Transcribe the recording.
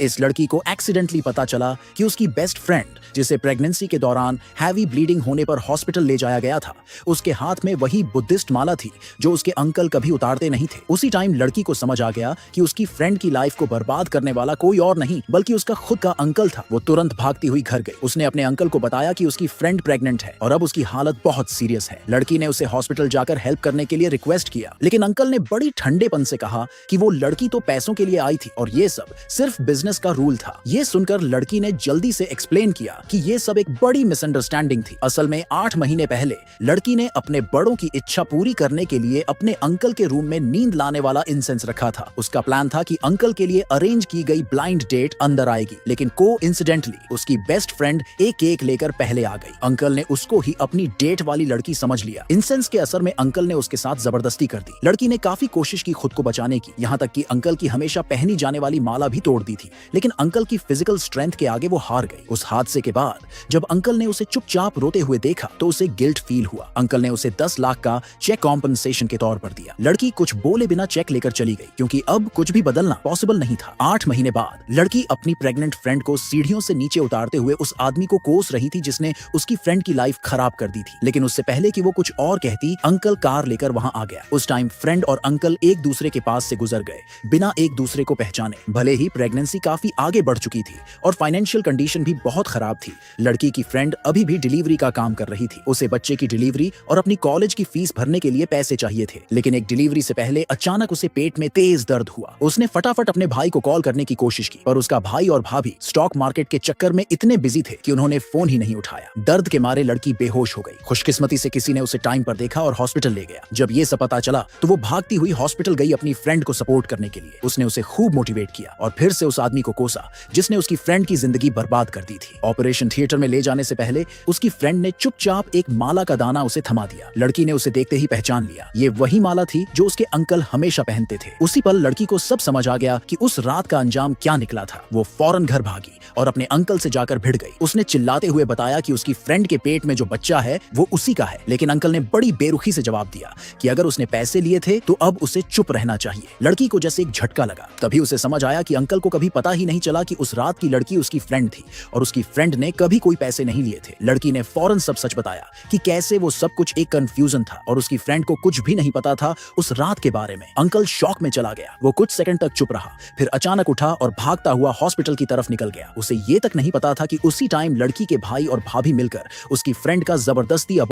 इस लड़की को एक्सीडेंटली पता चला कि उसकी बेस्ट फ्रेंड, जिसे प्रेगनेंसी के दौरान हैवी ब्लीडिंग होने पर हॉस्पिटल ले जाया गया था, उसके हाथ में वही बुद्धिस्ट माला थी जो उसके अंकल कभी उतारते नहीं थे। उसी टाइम लड़की को समझ आ गया कि उसकी फ्रेंड की लाइफ को बर्बाद करने वाला कोई और नहीं बल्कि उसका खुद का अंकल था। वो तुरंत भागती हुई घर गई। उसने अपने अंकल को बताया कि उसकी फ्रेंड प्रेग्नेंट है और अब उसकी हालत बहुत सीरियस है। लड़की ने उसे हॉस्पिटल जाकर हेल्प करने के लिए रिक्वेस्ट किया, लेकिन अंकल ने बड़ी ठंडेपन से कहा कि वो लड़की तो पैसों के लिए आई थी और ये सब सिर्फ बिजनेस का रूल था। ये सुनकर लड़की ने जल्दी से एक्सप्लेन किया कि ये सब एक बड़ी मिसअंडरस्टैंडिंग थी। असल में 8 महीने पहले लड़की ने अपने बड़ों की इच्छा पूरी करने के लिए अपने अंकल के रूम में नींद लाने वाला इंसेंस रखा था। उसका प्लान था कि अंकल के लिए अरेंज की गई ब्लाइंड डेट अंदर आएगी, लेकिन कोइंसिडेंटली उसकी बेस्ट फ्रेंड एक केक लेकर पहले आ गई। अंकल ने उसको ही अपनी डेट वाली लड़की समझ लिया। इंसेंस के असर में अंकल ने उसके साथ जबरदस्ती कर दी। लड़की ने काफी कोशिश की खुद को बचाने की, यहाँ तक कि अंकल की हमेशा पहनी जाने वाली माला भी तोड़ दी थी, लेकिन अंकल की फिजिकल स्ट्रेंथ के आगे वो हार गई। उस हादसे के बाद जब अंकल ने उसे चुपचाप रोते हुए देखा तो उसे गिल्ट फील हुआ। अंकल ने उसे 10 लाख का चेक कॉम्पनसेशन के तौर पर दिया। लड़की कुछ बोले बिना चेक लेकर चली गई, क्योंकि अब कुछ भी बदलना पॉसिबल नहीं था। 8 महीने बाद लड़की अपनी प्रेग्नेंट फ्रेंड को सीढ़ियों से नीचे उतारते हुए उस आदमी को कोस रही थी जिसने उसकी फ्रेंड की लाइफ खराब कर दी थी। लेकिन उससे पहले कि वो कुछ और कहती, अंकल कार लेकर वहां आ गया। उस टाइम फ्रेंड और अंकल एक दूसरे के पास से गुजर गए बिना एक दूसरे को पहचाने। भले ही प्रेगनेंसी काफी आगे बढ़ चुकी थी और फाइनेंशियल कंडीशन भी बहुत खराब थी, लड़की की फ्रेंड अभी भी डिलीवरी का काम कर रही थी। उसे बच्चे की डिलीवरी और अपनी कॉलेज की फीस भरने के लिए पैसे चाहिए थे, लेकिन एक डिलीवरी से पहले अचानक उसे पेट में तेज दर्द हुआ। उसने फटाफट अपने भाई को कॉल करने की कोशिश की, पर उसका भाई और भाभी स्टॉक मार्केट के चक्कर में इतने बिजी थे कि उन्होंने फोन ही नहीं उठाया। दर्द के मारे लड़की बेहोश हो गई। खुशकिस्मती से किसी ने उसे टाइम पर देखा और हॉस्पिटल ले गया। जब ये सब पता चला तो वो भागती हुई हॉस्पिटल गई अपनी फ्रेंड को सपोर्ट करने के लिए। उसने उसे खूब मोटिवेट किया और फिर से उस आदमी को कोसा जिसने उसकी फ्रेंड की जिंदगी बर्बाद कर दी थी। ऑपरेशन थिएटर में ले जाने से पहले उसकी फ्रेंड ने चुपचाप एक माला का दाना उसे थमा दिया। लड़की ने उसे देखते ही पहचान लिया। ये वही माला थी जो उसके अंकल हमेशा पहनते थे। उसी पल लड़की को सब समझ आ गया कि उस रात का अंजाम क्या निकला था। वो फौरन घर भागी और अपने अंकल से जाकर भिड़ गई। उसने चिल्लाते हुए बताया कि उसकी फ्रेंड के पेट में जो बच्चा है वो उसी का है, लेकिन अंकल ने बड़ी बेरुखी से जवाब दिया कि अगर उसने पैसे लिए थे तो अब उसे चुप रहना चाहिए। लड़की को जैसे एक झटका लगा। तभी उसे समझ आया कि अंकल को कभी पता ही नहीं चला कि उस रात की लड़की उसकी फ्रेंड थी और उसकी फ्रेंड ने कभी कोई पैसे नहीं लिए थे। लड़की ने फौरन सब सच बताया कि कैसे वो सब कुछ एक कंफ्यूजन था और उसकी फ्रेंड को कुछ भी नहीं पता था उस रात के बारे में। अंकल शॉक में चला गया। वो कुछ सेकंड तक चुप रहा, फिर अचानक उठा और भागता हुआ हॉस्पिटल की तरफ निकल गया। उसे ये तक नहीं पता था कि उसी टाइम लड़की के भाई और भाभी मिलकर उसकी फ्रेंड का जबरदस्ती